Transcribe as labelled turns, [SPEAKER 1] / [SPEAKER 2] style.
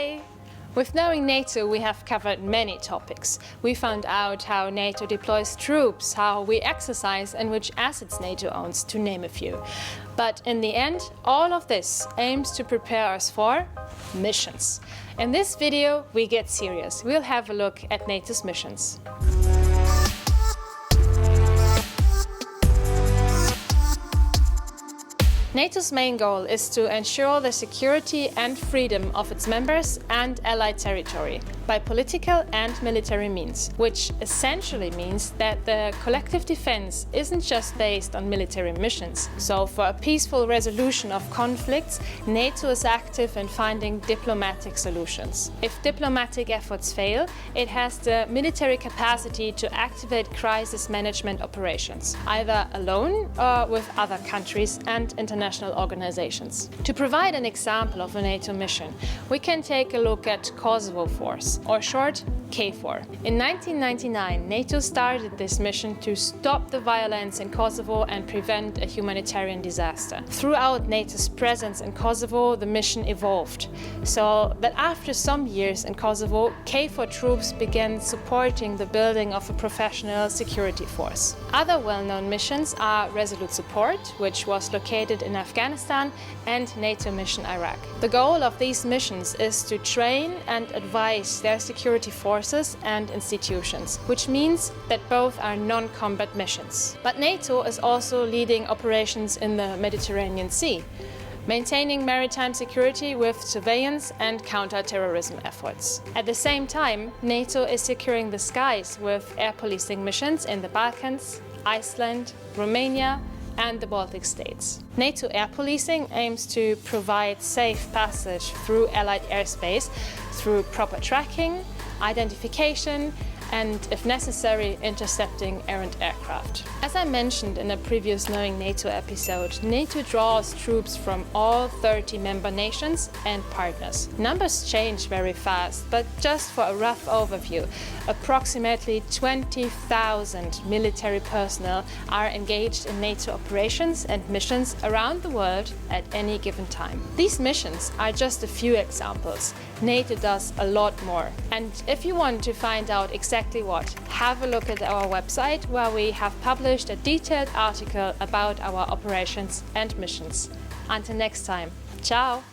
[SPEAKER 1] Hi! With Knowing NATO, we have covered many topics. We found out how NATO deploys troops, how we exercise and which assets NATO owns, to name a few. But in the end, all of this aims to prepare us for missions. In this video, we get serious. We'll have a look at NATO's missions. NATO's main goal is to ensure the security and freedom of its members and allied territory by political and military means, which essentially means that the collective defense isn't just based on military missions. So for a peaceful resolution of conflicts, NATO is active in finding diplomatic solutions. If diplomatic efforts fail, it has the military capacity to activate crisis management operations, either alone or with other countries and international organizations. To provide an example of a NATO mission, we can take a look at Kosovo Force, or short, KFOR. In 1999, NATO started this mission to stop the violence in Kosovo and prevent a humanitarian disaster. Throughout NATO's presence in Kosovo, the mission evolved, so that after some years in Kosovo, KFOR troops began supporting the building of a professional security force. Other well-known missions are Resolute Support, which was located in Afghanistan, and NATO Mission Iraq. The goal of these missions is to train and advise their security forces and institutions, which means that both are non-combat missions. But NATO is also leading operations in the Mediterranean Sea, maintaining maritime security with surveillance and counter-terrorism efforts. At the same time, NATO is securing the skies with air policing missions in the Balkans, Iceland, Romania, and the Baltic states. NATO air policing aims to provide safe passage through Allied airspace through proper tracking, identification, and, if necessary, intercepting errant aircraft. As I mentioned in a previous Knowing NATO episode, NATO draws troops from all 30 member nations and partners. Numbers change very fast, but just for a rough overview, approximately 20,000 military personnel are engaged in NATO operations and missions around the world at any given time. These missions are just a few examples. NATO does a lot more. And if you want to find out exactly what, have a look at our website, where we have published a detailed article about our operations and missions. Until next time, ciao!